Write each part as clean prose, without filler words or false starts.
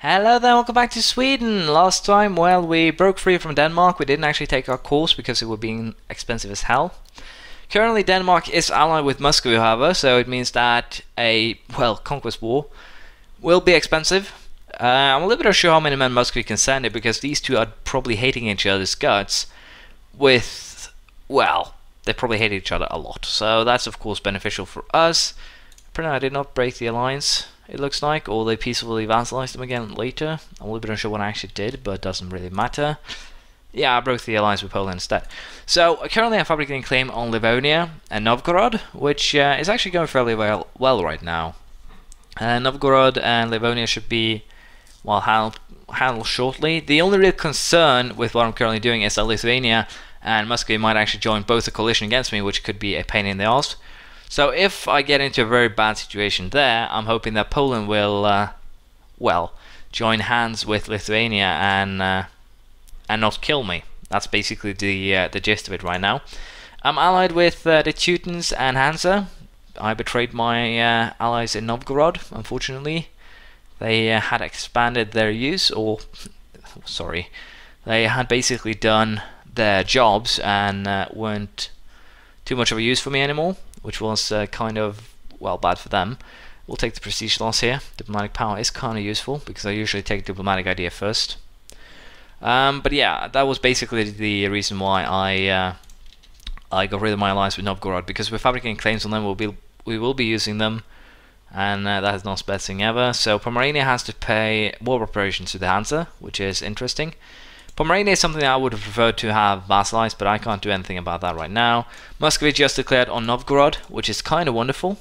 Hello there, welcome back to Sweden. Last time, well, we broke free from Denmark. We didn't actually take our course because it would be expensive as hell. Currently, Denmark is allied with Muscovy, however, so it means that a, well, conquest war will be expensive. I'm a little bit unsure how many men Muscovy can send it because these two are probably hating each other's guts with, well, they probably hate each other a lot. So that's, of course, beneficial for us. Apparently, I did not break the alliance. It looks like, or they peacefully vassalized them again later. I'm a little bit unsure what I actually did, but it doesn't really matter. Yeah, I broke the alliance with Poland instead. So currently I'm fabricating a claim on Livonia and Novgorod, which is actually going fairly well right now. Novgorod and Livonia should be, well, handled shortly. The only real concern with what I'm currently doing is that Lithuania and Muscovy might actually join both a coalition against me, which could be a pain in the arse. So if I get into a very bad situation there, I'm hoping that Poland will, well, join hands with Lithuania and not kill me. That's basically the gist of it right now. I'm allied with the Teutons and Hansa. I betrayed my allies in Novgorod, unfortunately. They had expanded their use, or sorry, they had basically done their jobs and weren't too much of a use for me anymore, which was kind of, well, bad for them. We'll take the prestige loss here. Diplomatic power is kind of useful because I usually take diplomatic idea first. But yeah, that was basically the reason why I got rid of my alliance with Novgorod, because we're fabricating claims on them. We will be using them, and that is not the best thing ever. So Pomerania has to pay war reparations to the Hansa, which is interesting. Pomerania is something that I would have preferred to have vassalized, but I can't do anything about that right now. Muscovy just declared on Novgorod, which is kind of wonderful.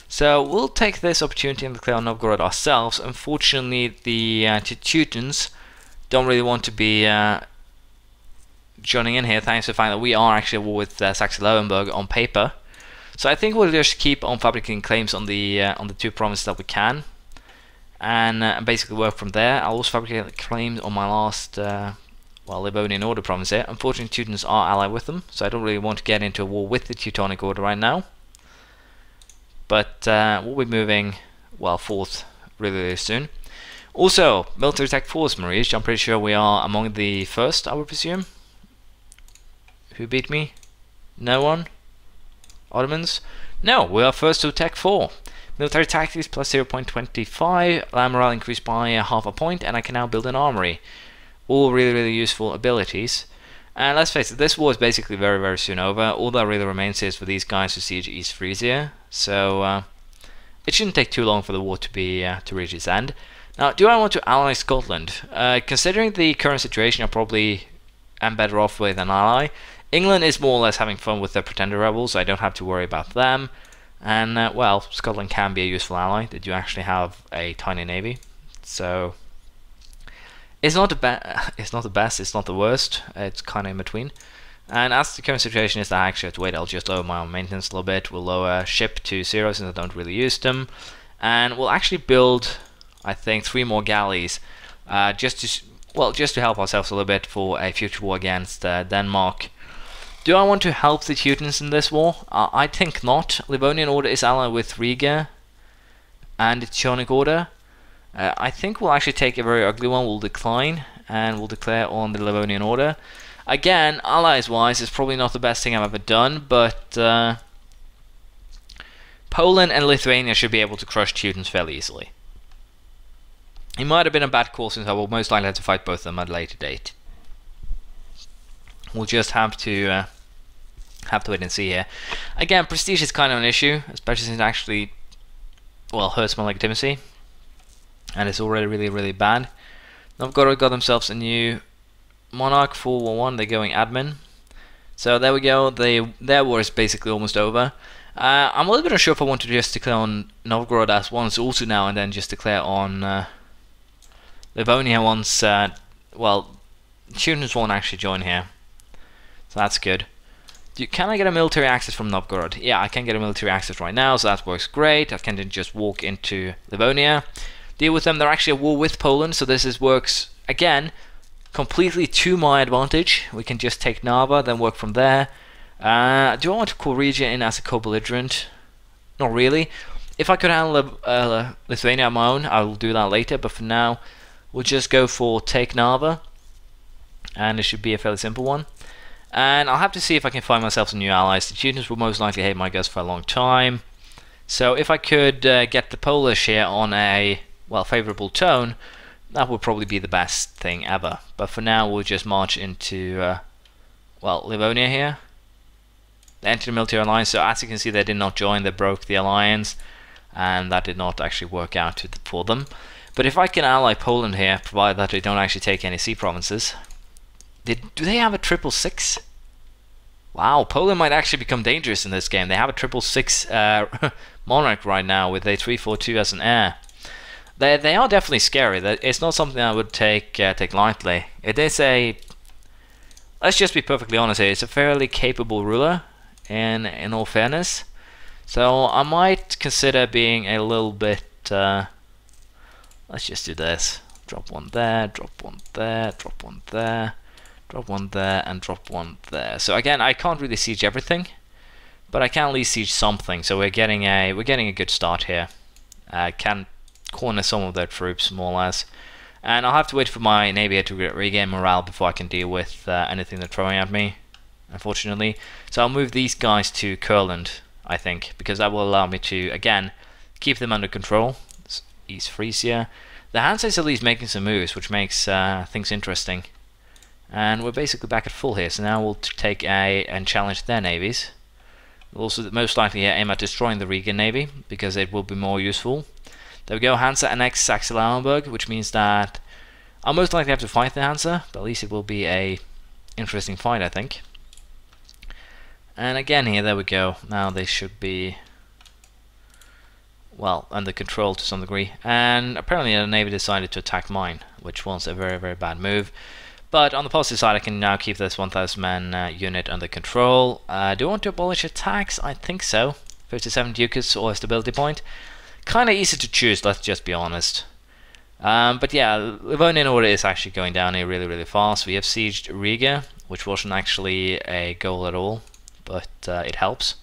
So we'll take this opportunity and declare on Novgorod ourselves. Unfortunately, the Teutons don't really want to be joining in here, thanks to the fact that we are actually at war with Saxe-Lauenburg on paper. So I think we'll just keep on fabricating claims on the two provinces that we can, and basically work from there. I'll also fabricate claims on my last, well, Livonian Order province here. Unfortunately, Teutons are allied with them, so I don't really want to get into a war with the Teutonic Order right now. But we'll be moving, well, forth really soon. Also, military tech force, Maurice. I'm pretty sure we are among the first, I would presume. Who beat me? No one? Ottomans? No, we are first to Tech 4. Military tactics plus 0.25, land morale increased by half a point, and I can now build an armory. All really useful abilities. And let's face it, this war is basically very soon over. All that really remains is for these guys to siege East Frisia. So it shouldn't take too long for the war to be to reach its end. Now, do I want to ally Scotland? Considering the current situation, I probably am better off with an ally. England is more or less having fun with their pretender rebels, so I don't have to worry about them. And, well, Scotland can be a useful ally. They do actually have a tiny navy. So, it's not the best, it's not the worst. It's kind of in between. And as the current situation is that I actually have to wait, I'll just lower my own maintenance a little bit. We'll lower ship to 0 since I don't really use them. And we'll actually build, I think, 3 more galleys. Just to help ourselves a little bit for a future war against Denmark. Do I want to help the Teutons in this war? I think not. Livonian Order is allied with Riga and the Teutonic Order. I think we'll actually take a very ugly one. We'll decline and we'll declare on the Livonian Order. Again, allies-wise, it's probably not the best thing I've ever done, but Poland and Lithuania should be able to crush Teutons fairly easily. It might have been a bad call since I will most likely have to fight both of them at a later date. We'll just have to wait and see here. Again, prestige is kind of an issue, especially since it actually, well, hurts my legitimacy, and it's already really bad. Novgorod got themselves a new monarch, 411. They're going admin. So there we go. Their war is basically almost over. I'm a little bit unsure if I want to just declare on Novgorod as once also now, and then just declare on Livonia once. Well, Teutons won't actually join here. So that's good. Can I get a military access from Novgorod? Yeah, I can get a military access right now, so that works great. I can then just walk into Livonia, deal with them. They're actually at war with Poland, so this works, again, completely to my advantage. We can just take Narva, then work from there. Do I want to call Riga in as a co-belligerent? Not really. If I could handle Lithuania on my own, I will do that later, but for now, we'll just go for take Narva, and it should be a fairly simple one. And I'll have to see if I can find myself some new allies. The Teutons will most likely hate my guts for a long time. So if I could get the Polish here on a, well, favourable tone, that would probably be the best thing ever. But for now, we'll just march into, well, Livonia here. They entered the military alliance, so as you can see, they did not join, they broke the alliance, and that did not actually work out for them. But if I can ally Poland here, provided that they don't actually take any sea provinces. Do they have a 666? Wow, Poland might actually become dangerous in this game. They have a 666 monarch right now with a 342 as an heir. They are definitely scary. It's not something I would take lightly. It is a, let's just be perfectly honest here, it's a fairly capable ruler in all fairness. So I might consider being a little bit, let's just do this. Drop one there, drop one there, drop one there, drop one there, and drop one there. So again, I can't really siege everything, but I can at least siege something. So we're getting a good start here. I can corner some of their troops more or less, and I'll have to wait for my navy to regain morale before I can deal with anything they're throwing at me, unfortunately. So I'll move these guys to Kurland, I think, because that will allow me to again keep them under control. It's East Frisia. The Hansa is at least making some moves, which makes things interesting. And we're basically back at full here, so now we'll take and challenge their navies. We'll also most likely aim at destroying the Riga navy, because it will be more useful. There we go, Hansa annex Saxe-Lauenburg, which means that I'll most likely have to fight the Hansa, but at least it will be a interesting fight, I think. And again here, there we go, now they should be, well, under control to some degree. And apparently the navy decided to attack mine, which was a very, very bad move. But on the positive side, I can now keep this 1,000 man unit under control. Do I want to abolish attacks? I think so. 57 ducats or a stability point. Kind of easy to choose, let's just be honest. But yeah, Livonian order is actually going down here really, really fast. We have sieged Riga, which wasn't actually a goal at all, but it helps.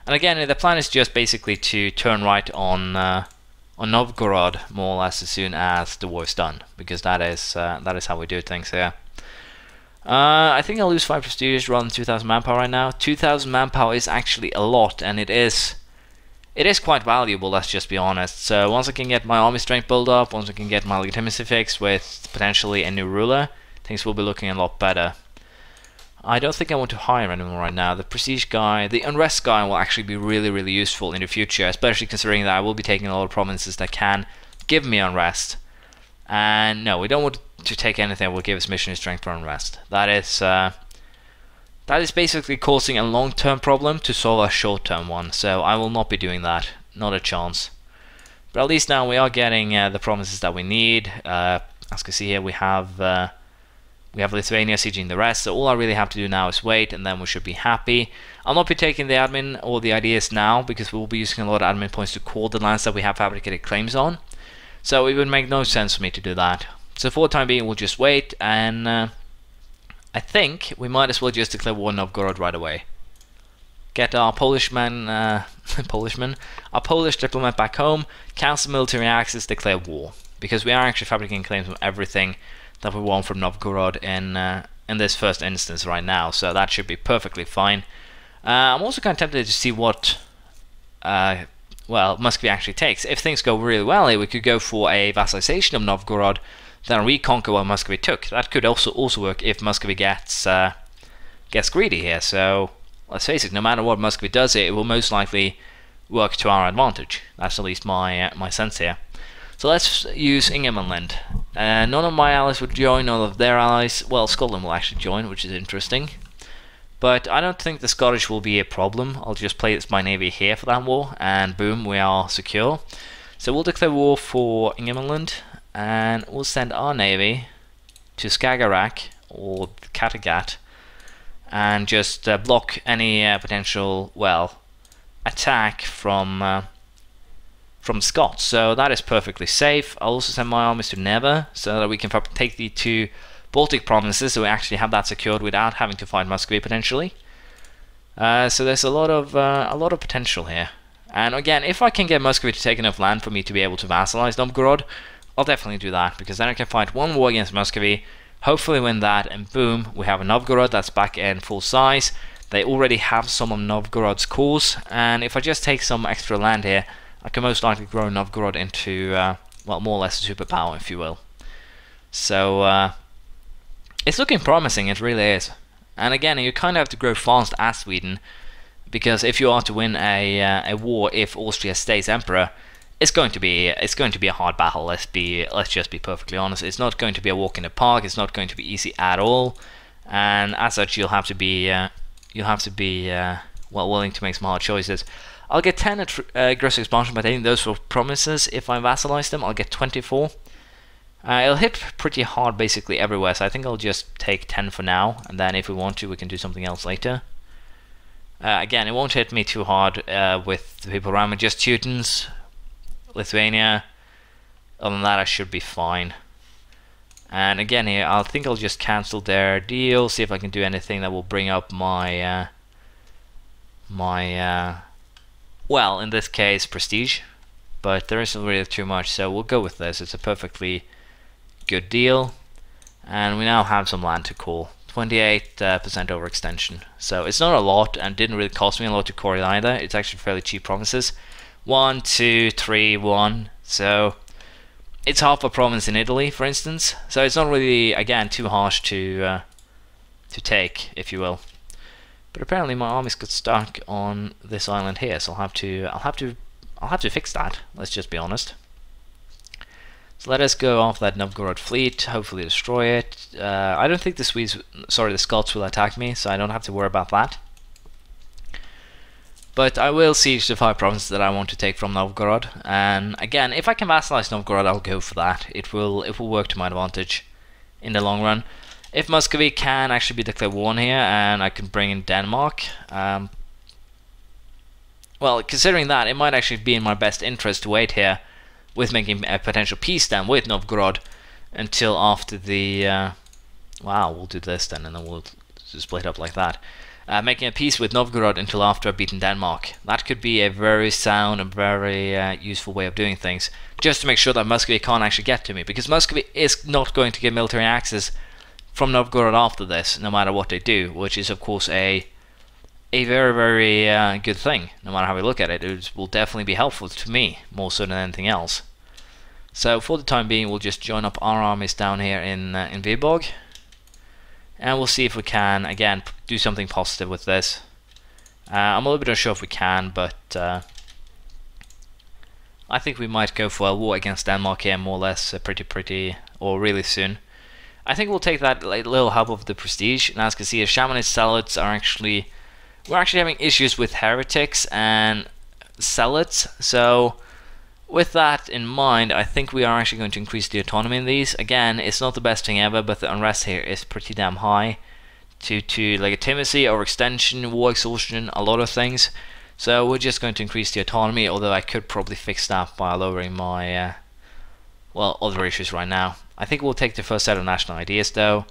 And again, the plan is just basically to turn right on Novgorod more or less as soon as the war is done, because that is how we do things here. I think I'll lose 5 prestige rather than 2,000 manpower right now. 2,000 manpower is actually a lot, and it is quite valuable, let's just be honest. So once I can get my army strength built up, once I can get my legitimacy fixed with potentially a new ruler, things will be looking a lot better. I don't think I want to hire anyone right now. The prestige guy, the unrest guy will actually be really, really useful in the future, especially considering that I will be taking a lot of provinces that can give me unrest. And no, we don't want to take anything that will give us missionary strength for unrest. That is basically causing a long-term problem to solve a short-term one, so I will not be doing that. Not a chance. But at least now we are getting the provinces that we need. As you can see here, we have Lithuania sieging the rest, so all I really have to do now is wait, and then we should be happy. I'll not be taking the admin or the ideas now, because we will be using a lot of admin points to call the lands that we have fabricated claims on. So it would make no sense for me to do that. So for the time being, we'll just wait, and I think we might as well just declare war on Novgorod right away. Get our Polish diplomat back home, cancel military access, declare war. Because we are actually fabricating claims on everything that we want from Novgorod in this first instance right now, so that should be perfectly fine. I'm also kind of tempted to see what well, Muscovy actually takes. If things go really well here, we could go for a vassalization of Novgorod, then reconquer what Muscovy took. That could also work if Muscovy gets greedy here. So let's face it, no matter what Muscovy does here, it will most likely work to our advantage. That's at least my sense here. So let's use Ingermanland. None of my allies would join, none of their allies. Well, Scotland will actually join, which is interesting. But I don't think the Scottish will be a problem. I'll just place my navy here for that war, and boom, we are secure. So we'll declare war for Ingermanland, and we'll send our navy to Skagerrak, or Kattegat, and just block any potential, well, attack from Scots. So that is perfectly safe. I'll also send my armies to Never, so that we can take the 2 Baltic provinces, so we actually have that secured without having to fight Muscovy potentially. So there's a lot of potential here. And again, if I can get Muscovy to take enough land for me to be able to vassalize Novgorod, I'll definitely do that, because then I can fight one war against Muscovy, hopefully win that, and boom, we have a Novgorod that's back in full size. They already have some of Novgorod's cores, and if I just take some extra land here, I can most likely grow Novgorod into, well, more or less a superpower, if you will. So, it's looking promising, it really is. And again, you kind of have to grow fast as Sweden, because if you are to win a war, if Austria stays emperor, it's going to be a hard battle. Let's just be perfectly honest. It's not going to be a walk in the park. It's not going to be easy at all, and as such, you'll have to be well, willing to make some hard choices. I'll get 10 aggressive expansion, but I think those were promises. If I vassalize them, I'll get 24. It'll hit pretty hard basically everywhere, so I think I'll just take 10 for now, and then if we want to, we can do something else later. Again, it won't hit me too hard with the people around me, just Teutons, Lithuania. Other than that, I should be fine. And again here, I think I'll just cancel their deal, see if I can do anything that will bring up my well, in this case, prestige. But there isn't really too much, so we'll go with this. It's a perfectly good deal. And we now have some land to call. 28% overextension. So it's not a lot, and didn't really cost me a lot to core it either. It's actually fairly cheap provinces. 1, 2, 3, 1. So it's half a province in Italy, for instance. So it's not really, again, too harsh to take, if you will. But apparently my armies got stuck on this island here, so I'll have to fix that. Let's just be honest. So let us go off that Novgorod fleet, hopefully destroy it. I don't think the Scots will attack me, so I don't have to worry about that. But I will siege the 5 provinces that I want to take from Novgorod. And again, if I can vassalize Novgorod, I'll go for that. It will work to my advantage in the long run. If Muscovy can actually be declared war here, and I can bring in Denmark, well, considering that, it might actually be in my best interest to wait here with making a potential peace then with Novgorod until after the wow, we'll do this then, and then we'll split up like that. Making a peace with Novgorod until after I've beaten Denmark. That could be a very sound and very useful way of doing things, just to make sure that Muscovy can't actually get to me, because Muscovy is not going to get military access from Novgorod after this, no matter what they do, which is of course a very, very good thing. No matter how we look at it, it will definitely be helpful to me, more so than anything else. So for the time being, we'll just join up our armies down here in Viborg, and we'll see if we can, again, do something positive with this. I'm a little bit unsure if we can, but I think we might go for a war against Denmark here, more or less, or really soon. I think we'll take that little help of the prestige, and as you can see, the Shamanist Zealots are we're actually having issues with heretics and zealots, so with that in mind, I think we are actually going to increase the autonomy in these. Again, it's not the best thing ever, but the unrest here is pretty damn high due to legitimacy, overextension, war exhaustion, a lot of things. So we're just going to increase the autonomy, although I could probably fix that by lowering my well, other issues right now. I think we'll take the first set of national ideas though,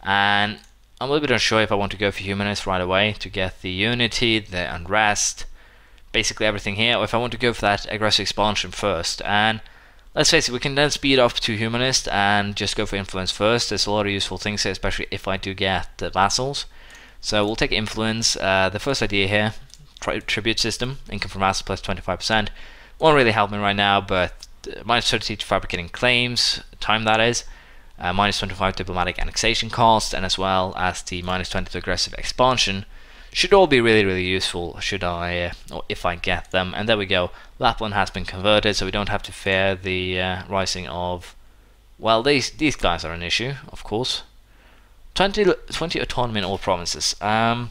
and I'm a little bit unsure if I want to go for humanist right away to get the unity, the unrest, basically everything here, or if I want to go for that aggressive expansion first. And let's face it, we can then speed up to humanist and just go for influence first. There's a lot of useful things here, especially if I do get the vassals. So we'll take influence. The first idea here, tribute system, income from vassals plus 25%. Won't really help me right now, but minus 30 to fabricating claims, time that is. Minus 25 diplomatic annexation cost, and as well as the minus 20 to aggressive expansion should all be really, really useful should I, or if I get them. And there we go, Lapland has been converted, so we don't have to fear the rising of, well, these guys are an issue, of course. 20 autonomy in all provinces. Well,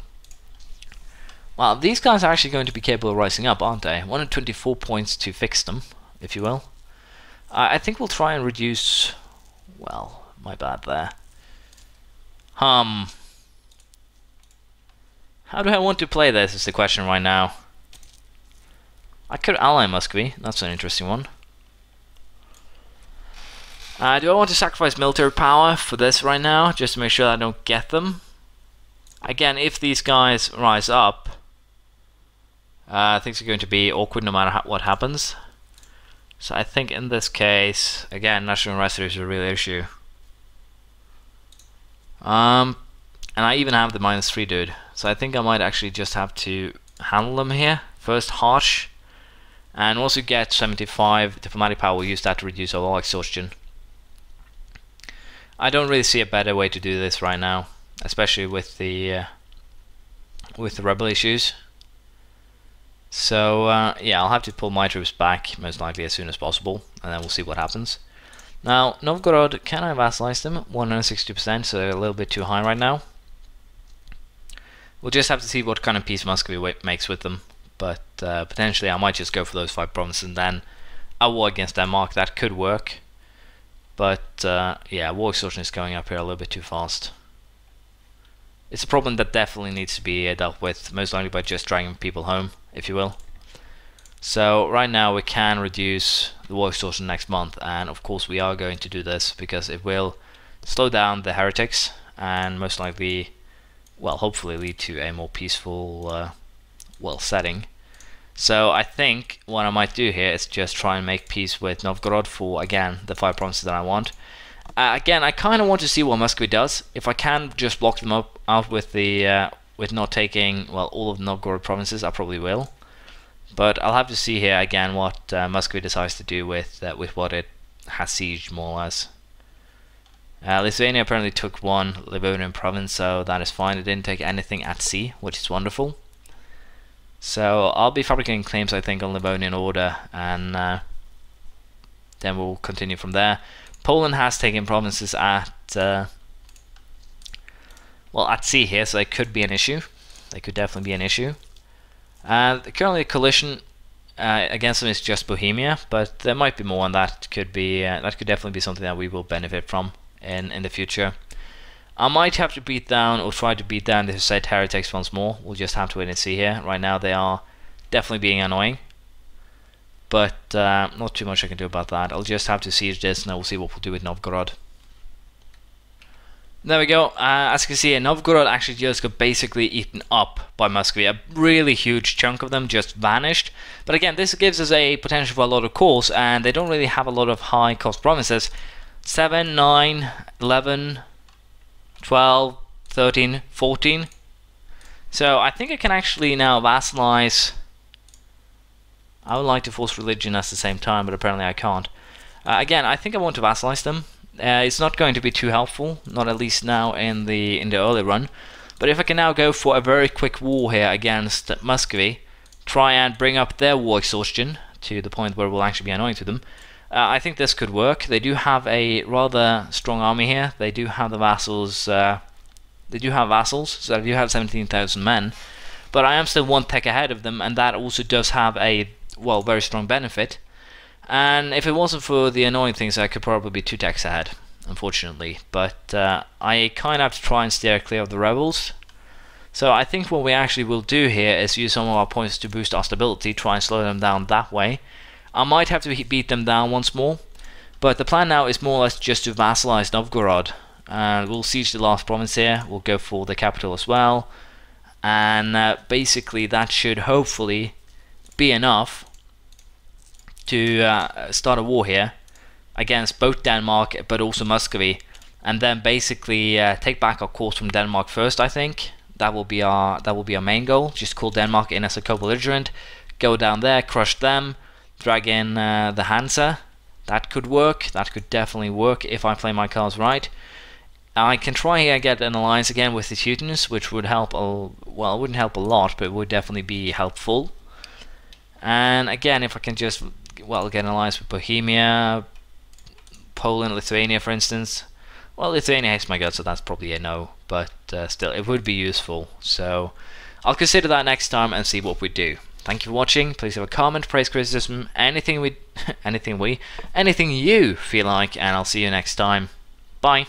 these guys are actually going to be capable of rising up, aren't they? 124 points to fix them, if you will. I think we'll try and reduce, well, my bad there. How do I want to play this is the question right now. I could ally Muscovy, that's an interesting one. Do I want to sacrifice military power for this right now, just to make sure I don't get them? Again, if these guys rise up, things are going to be awkward no matter what happens. So I think in this case, again, national residue is a real issue. And I even have the -3 dude, so I think I might actually just have to handle them here. First harsh, and once we get 75 diplomatic power, we'll use that to reduce our oil exhaustion. I don't really see a better way to do this right now, especially with the rebel issues. So yeah, I'll have to pull my troops back most likely as soon as possible, and then we'll see what happens. Now Novgorod, can I vassalize them? 160%, so they're a little bit too high right now. We'll just have to see what kind of peace Muscovy makes with them, but potentially I might just go for those 5 provinces and then a war against Denmark. That could work, but yeah, war exhaustion is going up here a little bit too fast. It's a problem that definitely needs to be dealt with, most likely by just dragging people home, if you will. So right now we can reduce the war exhaustion next month, and of course we are going to do this because it will slow down the heretics and most likely, well, hopefully lead to a more peaceful well, setting. So I think what I might do here is just try and make peace with Novgorod for, again, the 5 provinces that I want. Again, I kind of want to see what Muscovy does. If I can just block them out with the with not taking, well, all of the Novgorod provinces, I probably will. But I'll have to see here again what Muscovy decides to do with what it has sieged, more or less. Lithuania apparently took 1 Livonian province, so that is fine. It didn't take anything at sea, which is wonderful. So I'll be fabricating claims, I think, on Livonian order, and then we'll continue from there. Poland has taken provinces at well, at sea here, so it could be an issue. They could definitely be an issue. Currently, a coalition against them is just Bohemia, but there might be more, and that could definitely be something that we will benefit from in the future. I might have to beat down or try to beat down the Hussite heretics once more. We'll just have to wait and see here. Right now, they are definitely being annoying, but not too much I can do about that. I'll just have to siege this, and I will see what we'll do with Novgorod. There we go. As you can see, Novgorod actually just got basically eaten up by Muscovy. A really huge chunk of them just vanished. But again, this gives us a potential for a lot of cores, and they don't really have a lot of high cost provinces. 7, 9, 11, 12, 13, 14. So I think I can actually now vassalize. I would like to force religion at the same time, but apparently I can't. Again, I think I want to vassalize them. It's not going to be too helpful, not at least now in the early run. But if I can now go for a very quick war here against Muscovy, try and bring up their war exhaustion to the point where it will actually be annoying to them, I think this could work. They do have a rather strong army here. They do have the vassals. They do have vassals, so they do have 17,000 men. But I am still 1 tech ahead of them, and that also does have a, well, very strong benefit. And if it wasn't for the annoying things, I could probably be 2 techs ahead, unfortunately. But I kind of have to try and steer clear of the rebels. So I think what we actually will do here is use some of our points to boost our stability, try and slow them down that way. I might have to beat them down once more, but the plan now is more or less just to vassalize Novgorod. We'll siege the last province here, we'll go for the capital as well, and basically that should hopefully be enough to start a war here against both Denmark but also Muscovy, and then basically take back our cores from Denmark first. I think that will be our main goal. Just call Denmark in as a co-belligerent, go down there, crush them, drag in the Hansa. That could work. That could definitely work if I play my cards right. I can try here get an alliance again with the Teutons, which would help. Well, it wouldn't help a lot, but it would definitely be helpful. And again, if I can just, well, get an alliance with Bohemia, Poland, Lithuania, for instance. Well, Lithuania hates my guts, so that's probably a no, but still, it would be useful. So I'll consider that next time and see what we do. Thank you for watching. Please leave a comment, praise, criticism, anything you feel like, and I'll see you next time. Bye.